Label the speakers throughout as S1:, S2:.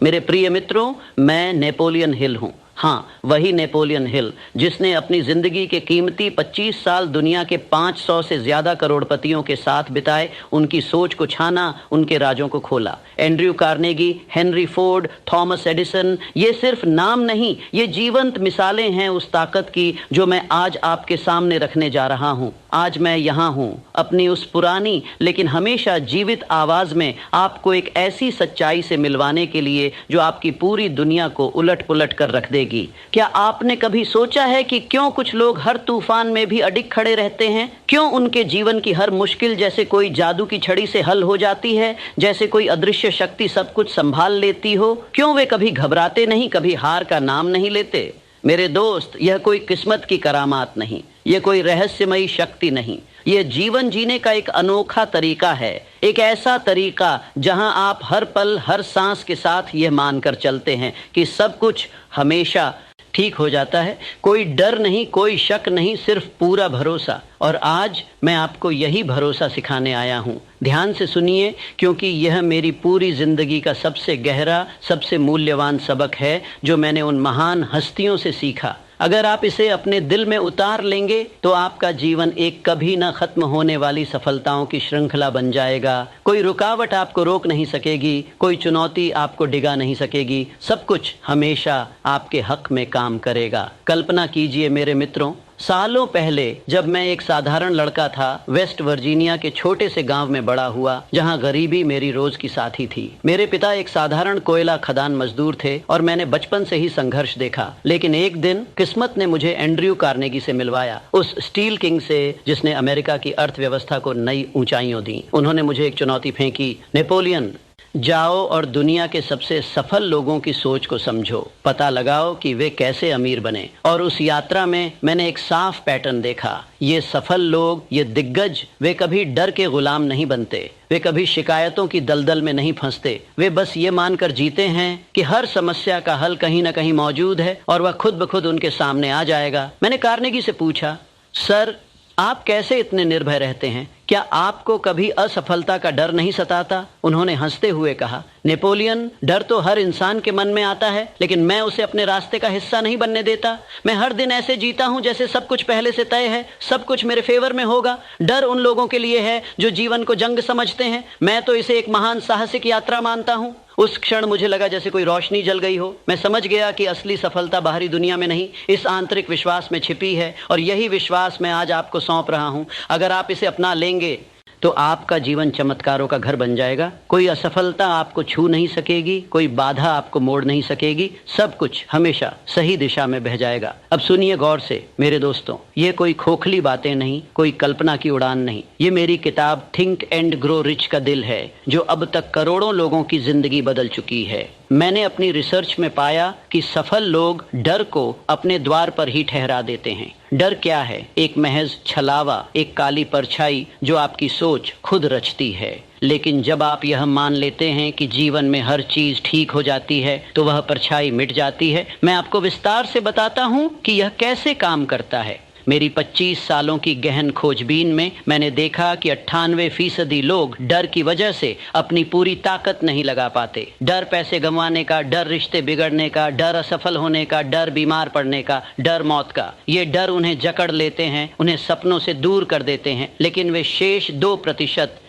S1: मेरे प्रिय मित्रों, मैं नेपोलियन हिल हूँ। हाँ, वही नेपोलियन हिल जिसने अपनी जिंदगी के कीमती 25 साल दुनिया के 500 से ज्यादा करोड़पतियों के साथ बिताए, उनकी सोच को छाना, उनके राजों को खोला। Andrew Carnegie, Henry Ford, Thomas Edison, ये सिर्फ नाम नहीं, ये जीवंत मिसालें हैं उस ताकत की जो मैं आज आपके सामने रखने जा रहा हूँ। आज मैं यहाँ हूँ अपनी उस पुरानी लेकिन हमेशा जीवित आवाज में आपको एक ऐसी सच्चाई से मिलवाने के लिए जो आपकी पूरी दुनिया को उलट पुलट कर रख देगी। क्या आपने कभी सोचा है कि क्यों कुछ लोग हर तूफान में भी अडिग खड़े रहते हैं? क्यों उनके जीवन की हर मुश्किल जैसे कोई जादू की छड़ी से हल हो जाती है, जैसे कोई अदृश्य शक्ति सब कुछ संभाल लेती हो? क्यों वे कभी घबराते नहीं, कभी हार का नाम नहीं लेते? मेरे दोस्त, यह कोई किस्मत की करामात नहीं, यह कोई रहस्यमयी शक्ति नहीं, यह जीवन जीने का एक अनोखा तरीका है। एक ऐसा तरीका जहां आप हर पल, हर सांस के साथ यह मानकर चलते हैं कि सब कुछ हमेशा ठीक हो जाता है। कोई डर नहीं, कोई शक नहीं, सिर्फ पूरा भरोसा। और आज मैं आपको यही भरोसा सिखाने आया हूँ। ध्यान से सुनिए, क्योंकि यह मेरी पूरी जिंदगी का सबसे गहरा, सबसे मूल्यवान सबक है जो मैंने उन महान हस्तियों से सीखा। अगर आप इसे अपने दिल में उतार लेंगे तो आपका जीवन एक कभी न खत्म होने वाली सफलताओं की श्रृंखला बन जाएगा। कोई रुकावट आपको रोक नहीं सकेगी, कोई चुनौती आपको डिगा नहीं सकेगी। सब कुछ हमेशा आपके हक में काम करेगा। कल्पना कीजिए मेरे मित्रों, सालों पहले जब मैं एक साधारण लड़का था, वेस्ट वर्जीनिया के छोटे से गांव में बड़ा हुआ जहां गरीबी मेरी रोज की साथी थी। मेरे पिता एक साधारण कोयला खदान मजदूर थे और मैंने बचपन से ही संघर्ष देखा। लेकिन एक दिन किस्मत ने मुझे एंड्रयू कार्नेगी से मिलवाया, उस स्टील किंग से जिसने अमेरिका की अर्थव्यवस्था को नई ऊंचाइयों दी। उन्होंने मुझे एक चुनौती फेंकी, नेपोलियन, जाओ और दुनिया के सबसे सफल लोगों की सोच को समझो, पता लगाओ कि वे कैसे अमीर बने। और उस यात्रा में मैंने एक साफ पैटर्न देखा। ये सफल लोग, ये दिग्गज, वे कभी डर के गुलाम नहीं बनते, वे कभी शिकायतों की दलदल में नहीं फंसते। वे बस ये मानकर जीते हैं कि हर समस्या का हल कहीं ना कहीं मौजूद है और वह खुद ब खुद उनके सामने आ जाएगा। मैंने कार्नेगी से पूछा, सर, आप कैसे इतने निर्भय रहते हैं? क्या आपको कभी असफलता का डर नहीं सताता? उन्होंने हंसते हुए कहा, नेपोलियन, डर तो हर इंसान के मन में आता है, लेकिन मैं उसे अपने रास्ते का हिस्सा नहीं बनने देता। मैं हर दिन ऐसे जीता हूं जैसे सब कुछ पहले से तय है, सब कुछ मेरे फेवर में होगा। डर उन लोगों के लिए है जो जीवन को जंग समझते हैं। मैं तो इसे एक महान साहसिक यात्रा मानता हूं। उस क्षण मुझे लगा जैसे कोई रोशनी जल गई हो। मैं समझ गया कि असली सफलता बाहरी दुनिया में नहीं, इस आंतरिक विश्वास में छिपी है। और यही विश्वास मैं आज आपको सौंप रहा हूं। अगर आप इसे अपना लेंगे तो आपका जीवन चमत्कारों का घर बन जाएगा। कोई असफलता आपको छू नहीं सकेगी, कोई बाधा आपको मोड़ नहीं सकेगी। सब कुछ हमेशा सही दिशा में बह जाएगा। अब सुनिए गौर से मेरे दोस्तों, ये कोई खोखली बातें नहीं, कोई कल्पना की उड़ान नहीं। ये मेरी किताब थिंक एंड ग्रो रिच का दिल है, जो अब तक करोड़ों लोगों की जिंदगी बदल चुकी है। मैंने अपनी रिसर्च में पाया कि सफल लोग डर को अपने द्वार पर ही ठहरा देते हैं। डर क्या है? एक महज छलावा, एक काली परछाई जो आपकी सोच खुद रचती है। लेकिन जब आप यह मान लेते हैं कि जीवन में हर चीज ठीक हो जाती है तो वह परछाई मिट जाती है। मैं आपको विस्तार से बताता हूँ कि यह कैसे काम करता है। मेरी 25 सालों की गहन खोजबीन में मैंने देखा कि 98% लोग डर की वजह से अपनी पूरी ताकत नहीं लगा पाते। डर पैसे गंवाने का, डर रिश्ते बिगड़ने का, डर असफल होने का, डर बीमार पड़ने का, डर मौत का। ये डर उन्हें जकड़ लेते हैं, उन्हें सपनों से दूर कर देते हैं। लेकिन वे शेष 2%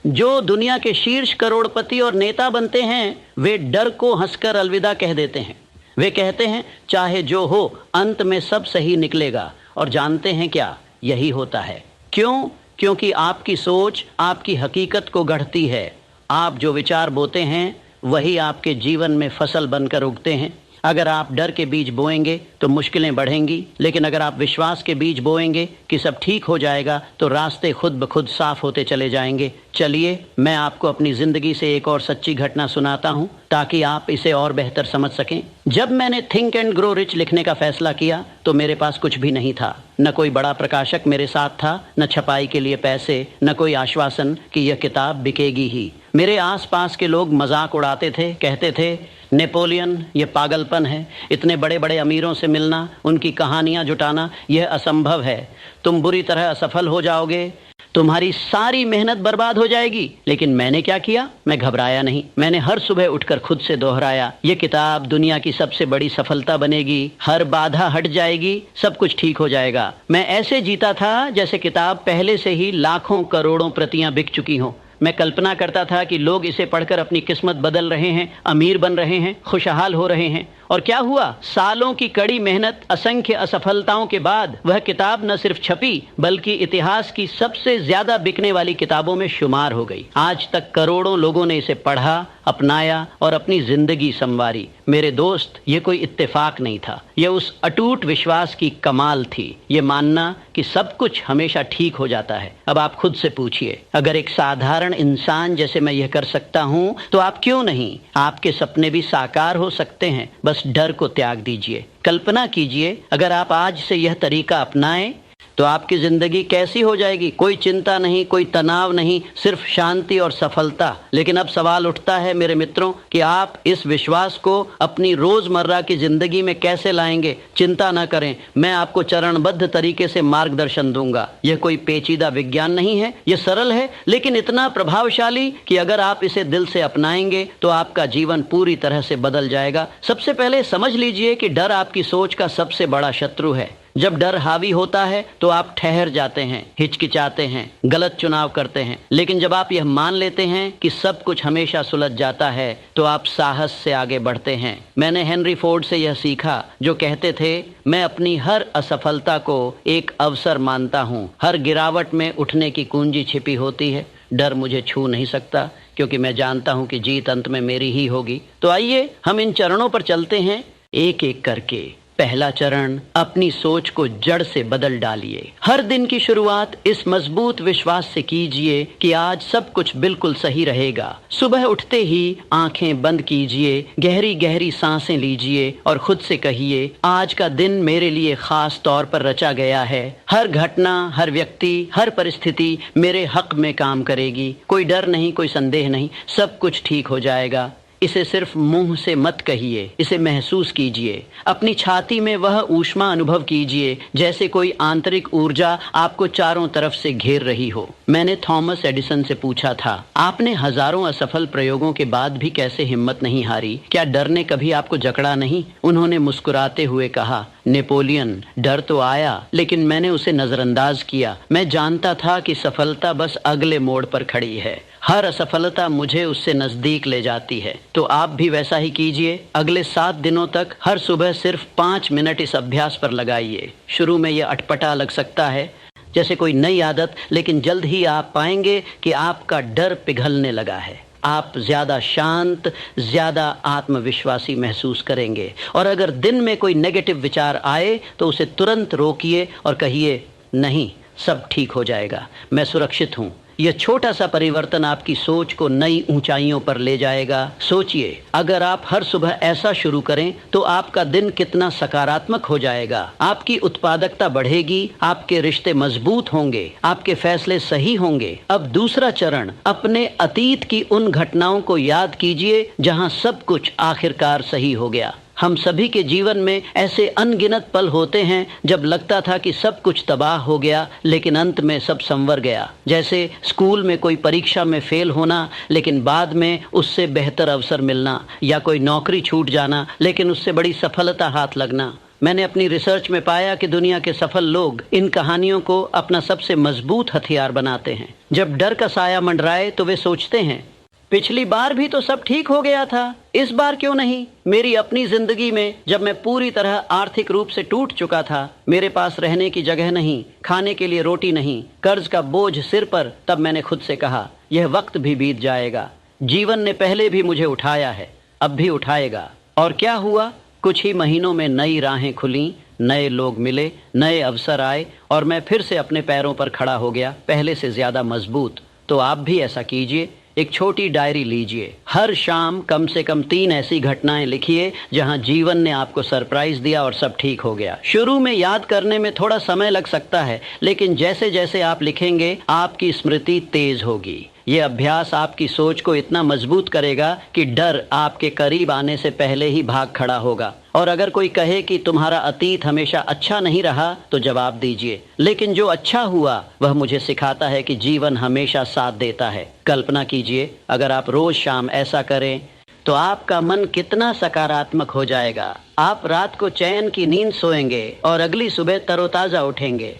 S1: जो दुनिया के शीर्ष करोड़पति और नेता बनते हैं, वे डर को हंसकर अलविदा कह देते हैं। वे कहते हैं, चाहे जो हो, अंत में सब सही निकलेगा। और जानते हैं क्या? यही होता है। क्यों? क्योंकि आपकी सोच आपकी हकीकत को गढ़ती है। आप जो विचार बोते हैं वही आपके जीवन में फसल बनकर उगते हैं। अगर आप डर के बीज बोएंगे तो मुश्किलें बढ़ेंगी, लेकिन अगर आप विश्वास के बीज बोएंगे कि सब ठीक हो जाएगा तो रास्ते खुद ब खुद साफ होते चले जाएंगे। चलिए मैं आपको अपनी ज़िंदगी से एक और सच्ची घटना सुनाता हूँ ताकि आप इसे और बेहतर समझ सकें। जब मैंने थिंक एंड ग्रो रिच लिखने का फैसला किया तो मेरे पास कुछ भी नहीं था। न कोई बड़ा प्रकाशक मेरे साथ था, न छपाई के लिए पैसे, न कोई आश्वासन कि यह किताब बिकेगी ही। मेरे आसपास के लोग मजाक उड़ाते थे, कहते थे, नेपोलियन, ये पागलपन है। इतने बड़े बड़े अमीरों से मिलना, उनकी कहानियां जुटाना, यह असंभव है। तुम बुरी तरह असफल हो जाओगे, तुम्हारी सारी मेहनत बर्बाद हो जाएगी। लेकिन मैंने क्या किया? मैं घबराया नहीं। मैंने हर सुबह उठकर खुद से दोहराया, ये किताब दुनिया की सबसे बड़ी सफलता बनेगी, हर बाधा हट जाएगी, सब कुछ ठीक हो जाएगा। मैं ऐसे जीता था जैसे किताब पहले से ही लाखों करोड़ों प्रतियां बिक चुकी हों। मैं कल्पना करता था कि लोग इसे पढ़कर अपनी किस्मत बदल रहे हैं, अमीर बन रहे हैं, खुशहाल हो रहे हैं। और क्या हुआ? सालों की कड़ी मेहनत, असंख्य असफलताओं के बाद वह किताब न सिर्फ छपी, बल्कि इतिहास की सबसे ज्यादा बिकने वाली किताबों में शुमार हो गई। आज तक करोड़ों लोगों ने इसे पढ़ा, अपनाया और अपनी जिंदगी संवारी। मेरे दोस्त, ये कोई इत्तेफाक नहीं था, यह उस अटूट विश्वास की कमाल थी, ये मानना कि सब कुछ हमेशा ठीक हो जाता है। अब आप खुद से पूछिए, अगर एक साधारण इंसान जैसे मैं यह कर सकता हूं, तो आप क्यों नहीं? आपके सपने भी साकार हो सकते हैं, बस डर को त्याग दीजिए। कल्पना कीजिए, अगर आप आज से यह तरीका अपनाएं तो आपकी जिंदगी कैसी हो जाएगी। कोई चिंता नहीं, कोई तनाव नहीं, सिर्फ शांति और सफलता। लेकिन अब सवाल उठता है मेरे मित्रों कि आप इस विश्वास को अपनी रोजमर्रा की जिंदगी में कैसे लाएंगे। चिंता न करें, मैं आपको चरणबद्ध तरीके से मार्गदर्शन दूंगा। यह कोई पेचीदा विज्ञान नहीं है, यह सरल है, लेकिन इतना प्रभावशाली कि अगर आप इसे दिल से अपनाएंगे तो आपका जीवन पूरी तरह से बदल जाएगा। सबसे पहले समझ लीजिए कि डर आपकी सोच का सबसे बड़ा शत्रु है। जब डर हावी होता है तो आप ठहर जाते हैं, हिचकिचाते हैं, गलत चुनाव करते हैं। लेकिन जब आप यह मान लेते हैं कि सब कुछ हमेशा सुलझ जाता है, तो आप साहस से आगे बढ़ते हैं। मैंने हेनरी फोर्ड से यह सीखा, जो कहते थे, मैं अपनी हर असफलता को एक अवसर मानता हूँ। हर गिरावट में उठने की कुंजी छिपी होती है। डर मुझे छू नहीं सकता, क्योंकि मैं जानता हूँ कि जीत अंत में मेरी ही होगी। तो आइए हम इन चरणों पर चलते हैं, एक एक करके। पहला चरण, अपनी सोच को जड़ से बदल डालिए। हर दिन की शुरुआत इस मजबूत विश्वास से कीजिए कि आज सब कुछ बिल्कुल सही रहेगा। सुबह उठते ही आंखें बंद कीजिए, गहरी गहरी सांसें लीजिए और खुद से कहिए, आज का दिन मेरे लिए खास तौर पर रचा गया है। हर घटना, हर व्यक्ति, हर परिस्थिति मेरे हक में काम करेगी। कोई डर नहीं, कोई संदेह नहीं, सब कुछ ठीक हो जाएगा। इसे सिर्फ मुंह से मत कहिए, इसे महसूस कीजिए। अपनी छाती में वह ऊष्मा अनुभव कीजिए, जैसे कोई आंतरिक ऊर्जा आपको चारों तरफ से घेर रही हो। मैंने थॉमस एडिसन से पूछा था, आपने हजारों असफल प्रयोगों के बाद भी कैसे हिम्मत नहीं हारी? क्या डर ने कभी आपको जकड़ा नहीं? उन्होंने मुस्कुराते हुए कहा, नेपोलियन, डर तो आया, लेकिन मैंने उसे नजरअंदाज किया। मैं जानता था कि सफलता बस अगले मोड़ पर खड़ी है। हर असफलता मुझे उससे नजदीक ले जाती है। तो आप भी वैसा ही कीजिए। अगले 7 दिनों तक हर सुबह सिर्फ 5 मिनट इस अभ्यास पर लगाइए। शुरू में यह अटपटा लग सकता है, जैसे कोई नई आदत, लेकिन जल्द ही आप पाएंगे कि आपका डर पिघलने लगा है। आप ज्यादा शांत, ज्यादा आत्मविश्वासी महसूस करेंगे। और अगर दिन में कोई नेगेटिव विचार आए तो उसे तुरंत रोकिए और कहिए, नहीं, सब ठीक हो जाएगा, मैं सुरक्षित हूँ। यह छोटा सा परिवर्तन आपकी सोच को नई ऊंचाइयों पर ले जाएगा। सोचिए, अगर आप हर सुबह ऐसा शुरू करें तो आपका दिन कितना सकारात्मक हो जाएगा। आपकी उत्पादकता बढ़ेगी, आपके रिश्ते मजबूत होंगे, आपके फैसले सही होंगे। अब दूसरा चरण, अपने अतीत की उन घटनाओं को याद कीजिए जहां सब कुछ आखिरकार सही हो गया। हम सभी के जीवन में ऐसे अनगिनत पल होते हैं जब लगता था कि सब कुछ तबाह हो गया, लेकिन अंत में सब संवर गया। जैसे स्कूल में कोई परीक्षा में फेल होना, लेकिन बाद में उससे बेहतर अवसर मिलना, या कोई नौकरी छूट जाना, लेकिन उससे बड़ी सफलता हाथ लगना। मैंने अपनी रिसर्च में पाया कि दुनिया के सफल लोग इन कहानियों को अपना सबसे मजबूत हथियार बनाते हैं। जब डर का साया मंडराए तो वे सोचते हैं, पिछली बार भी तो सब ठीक हो गया था, इस बार क्यों नहीं? मेरी अपनी जिंदगी में जब मैं पूरी तरह आर्थिक रूप से टूट चुका था, मेरे पास रहने की जगह नहीं, खाने के लिए रोटी नहीं, कर्ज का बोझ सिर पर, तब मैंने खुद से कहा, यह वक्त भी बीत जाएगा। जीवन ने पहले भी मुझे उठाया है, अब भी उठाएगा। और क्या हुआ? कुछ ही महीनों में नई राहें खुली, नए लोग मिले, नए अवसर आए और मैं फिर से अपने पैरों पर खड़ा हो गया, पहले से ज्यादा मजबूत। तो आप भी ऐसा कीजिए। एक छोटी डायरी लीजिए, हर शाम कम से कम 3 ऐसी घटनाएं लिखिए जहां जीवन ने आपको सरप्राइज दिया और सब ठीक हो गया। शुरू में याद करने में थोड़ा समय लग सकता है, लेकिन जैसे जैसे आप लिखेंगे आपकी स्मृति तेज होगी। ये अभ्यास आपकी सोच को इतना मजबूत करेगा कि डर आपके करीब आने से पहले ही भाग खड़ा होगा। और अगर कोई कहे कि तुम्हारा अतीत हमेशा अच्छा नहीं रहा तो जवाब दीजिए, लेकिन जो अच्छा हुआ वह मुझे सिखाता है कि जीवन हमेशा साथ देता है। कल्पना कीजिए, अगर आप रोज शाम ऐसा करें तो आपका मन कितना सकारात्मक हो जाएगा। आप रात को चैन की नींद सोएंगे और अगली सुबह तरोताज़ा उठेंगे।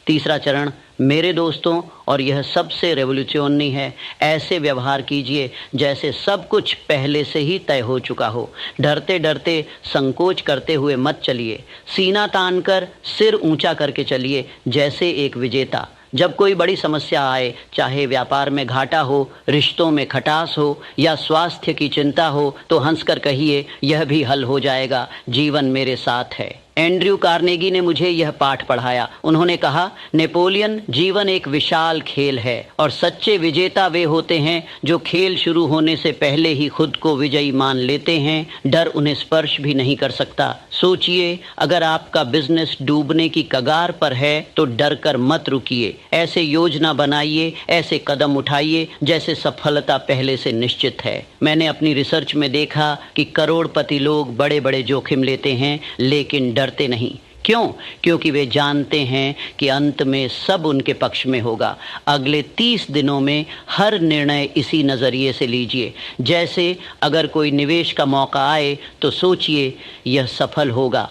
S1: तीसरा चरण, मेरे दोस्तों, और यह सबसे रेवोल्यूशनरी है, ऐसे व्यवहार कीजिए जैसे सब कुछ पहले से ही तय हो चुका हो। डरते डरते, संकोच करते हुए मत चलिए। सीना तानकर सिर ऊंचा करके चलिए जैसे एक विजेता। जब कोई बड़ी समस्या आए, चाहे व्यापार में घाटा हो, रिश्तों में खटास हो या स्वास्थ्य की चिंता हो, तो हंसकर कहिए, यह भी हल हो जाएगा, जीवन मेरे साथ है। एंड्रयू कार्नेगी ने मुझे यह पाठ पढ़ाया। उन्होंने कहा, नेपोलियन, जीवन एक विशाल खेल है और सच्चे विजेता वे होते हैं जो खेल शुरू होने से पहले ही खुद को विजयी मान लेते हैं। डर उन्हें स्पर्श भी नहीं कर सकता। सोचिए, अगर आपका बिजनेस डूबने की कगार पर है तो डर कर मत रुकिए। ऐसे योजना बनाइए, ऐसे कदम उठाइए जैसे सफलता पहले से निश्चित है। मैंने अपनी रिसर्च में देखा कि करोड़पति लोग बड़े बड़े जोखिम लेते हैं लेकिन डरते नहीं। क्यों? क्योंकि वे जानते हैं कि अंत में सब उनके पक्ष में होगा। अगले 30 दिनों में हर निर्णय इसी नज़रिए से लीजिए। जैसे अगर कोई निवेश का मौका आए तो सोचिए यह सफल होगा।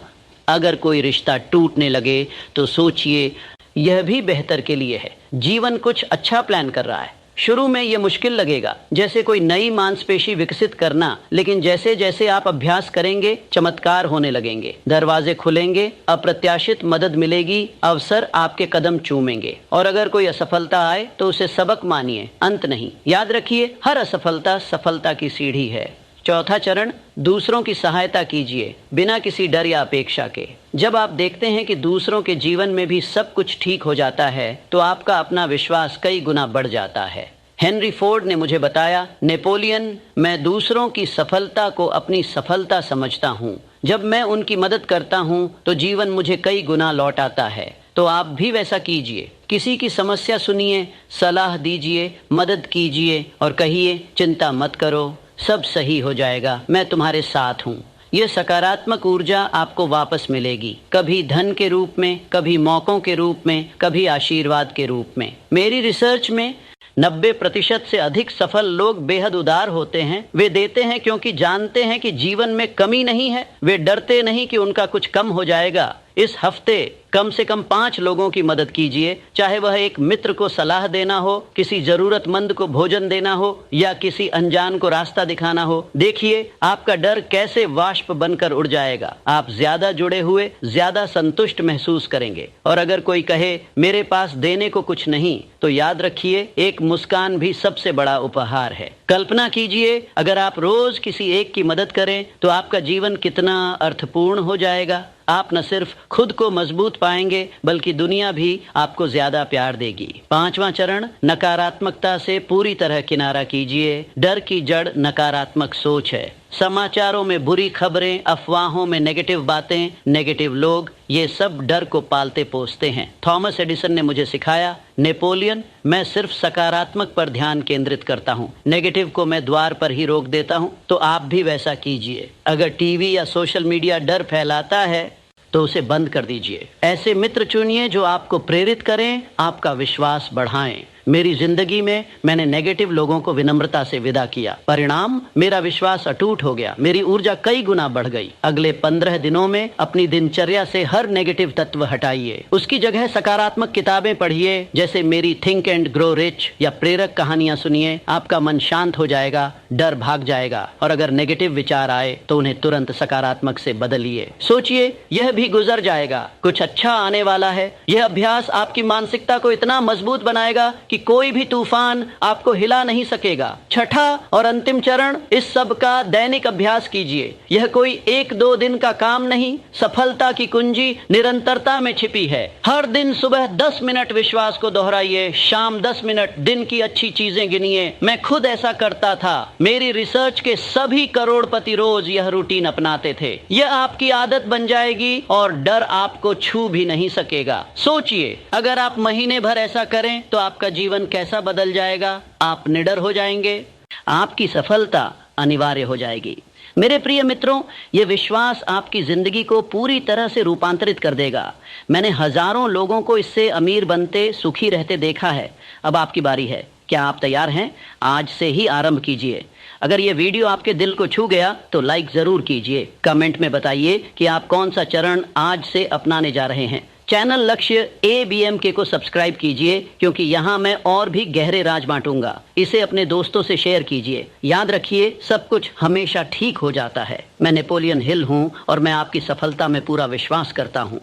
S1: अगर कोई रिश्ता टूटने लगे तो सोचिए यह भी बेहतर के लिए है। जीवन कुछ अच्छा प्लान कर रहा है। शुरू में ये मुश्किल लगेगा, जैसे कोई नई मांसपेशी विकसित करना, लेकिन जैसे जैसे आप अभ्यास करेंगे चमत्कार होने लगेंगे। दरवाजे खुलेंगे, अप्रत्याशित मदद मिलेगी, अवसर आपके कदम चूमेंगे। और अगर कोई असफलता आए तो उसे सबक मानिए, अंत नहीं। याद रखिए, हर असफलता सफलता की सीढ़ी है। चौथा चरण, दूसरों की सहायता कीजिए बिना किसी डर या अपेक्षा के। जब आप देखते हैं कि दूसरों के जीवन में भी सब कुछ ठीक हो जाता है तो आपका अपना विश्वास कई गुना बढ़ जाता है। हेनरी फोर्ड ने मुझे बताया, नेपोलियन, मैं दूसरों की सफलता को अपनी सफलता समझता हूँ। जब मैं उनकी मदद करता हूँ तो जीवन मुझे कई गुना लौट आता है। तो आप भी वैसा कीजिए। किसी की समस्या सुनिए, सलाह दीजिए, मदद कीजिए और कहिए, चिंता मत करो, सब सही हो जाएगा, मैं तुम्हारे साथ हूँ। ये सकारात्मक ऊर्जा आपको वापस मिलेगी, कभी धन के रूप में, कभी मौकों के रूप में, कभी आशीर्वाद के रूप में। मेरी रिसर्च में 90% से अधिक सफल लोग बेहद उदार होते हैं। वे देते हैं क्योंकि जानते हैं कि जीवन में कमी नहीं है। वे डरते नहीं कि उनका कुछ कम हो जाएगा। इस हफ्ते कम से कम 5 लोगों की मदद कीजिए, चाहे वह एक मित्र को सलाह देना हो, किसी जरूरतमंद को भोजन देना हो या किसी अनजान को रास्ता दिखाना हो। देखिए आपका डर कैसे वाष्प बनकर उड़ जाएगा। आप ज्यादा जुड़े हुए, ज्यादा संतुष्ट महसूस करेंगे। और अगर कोई कहे मेरे पास देने को कुछ नहीं, तो याद रखिए एक मुस्कान भी सबसे बड़ा उपहार है। कल्पना कीजिए अगर आप रोज किसी एक की मदद करें तो आपका जीवन कितना अर्थपूर्ण हो जाएगा। आप न सिर्फ खुद को मजबूत पाएंगे बल्कि दुनिया भी आपको ज्यादा प्यार देगी। 5वां चरण, नकारात्मकता से पूरी तरह किनारा कीजिए। डर की जड़ नकारात्मक सोच है। समाचारों में बुरी खबरें, अफवाहों में नेगेटिव बातें, नेगेटिव लोग, ये सब डर को पालते पोसते हैं। थॉमस एडिसन ने मुझे सिखाया, नेपोलियन, मैं सिर्फ सकारात्मक पर ध्यान केंद्रित करता हूँ, नेगेटिव को मैं द्वार पर ही रोक देता हूँ। तो आप भी वैसा कीजिए। अगर टीवी या सोशल मीडिया डर फैलाता है तो उसे बंद कर दीजिए। ऐसे मित्र चुनिए जो आपको प्रेरित करें, आपका विश्वास बढ़ाएं। मेरी जिंदगी में मैंने नेगेटिव लोगों को विनम्रता से विदा किया। परिणाम, मेरा विश्वास अटूट हो गया, मेरी ऊर्जा कई गुना बढ़ गई। अगले 15 दिनों में अपनी दिनचर्या से हर नेगेटिव तत्व हटाइए। उसकी जगह सकारात्मक किताबें पढ़िए, जैसे मेरी थिंक एंड ग्रो रिच या प्रेरक कहानियां सुनिए। आपका मन शांत हो जाएगा, डर भाग जाएगा। और अगर नेगेटिव विचार आए तो उन्हें तुरंत सकारात्मक से बदलिए। सोचिए यह भी गुजर जाएगा, कुछ अच्छा आने वाला है। यह अभ्यास आपकी मानसिकता को इतना मजबूत बनाएगा कि कोई भी तूफान आपको हिला नहीं सकेगा। छठा और अंतिम चरण, इस सब का दैनिक अभ्यास कीजिए। यह कोई 1-2 दिन का काम नहीं। सफलता की कुंजी निरंतरता में छिपी है। हर दिन सुबह 10 मिनट विश्वास को दोहराइए, शाम 10 मिनट दिन की अच्छी चीजें गिनिए। मैं खुद ऐसा करता था। मेरी रिसर्च के सभी करोड़पति रोज यह रूटीन अपनाते थे। यह आपकी आदत बन जाएगी और डर आपको छू भी नहीं सकेगा। सोचिए अगर आप महीने भर ऐसा करें तो आपका जीवन जीवन कैसा बदल जाएगा, आप निडर हो जाएंगे, आपकी सफलता अनिवार्य हो जाएगी। मेरे प्रिय मित्रों, ये विश्वास आपकी जिंदगी को पूरी तरह से रूपांतरित कर देगा। मैंने हजारों लोगों को इससे अमीर बनते, सुखी रहते देखा है। अब आपकी बारी है। क्या आप तैयार हैं? आज से ही आरंभ कीजिए। अगर ये वीडियो आपके दिल को छू गया तो लाइक जरूर कीजिए। कमेंट में बताइए कि आप कौन सा चरण आज से अपनाने जा रहे हैं। चैनल लक्ष्य ABMK को सब्सक्राइब कीजिए, क्योंकि यहाँ मैं और भी गहरे राज बांटूंगा। इसे अपने दोस्तों से शेयर कीजिए। याद रखिए, सब कुछ हमेशा ठीक हो जाता है। मैं नेपोलियन हिल हूँ और मैं आपकी सफलता में पूरा विश्वास करता हूँ।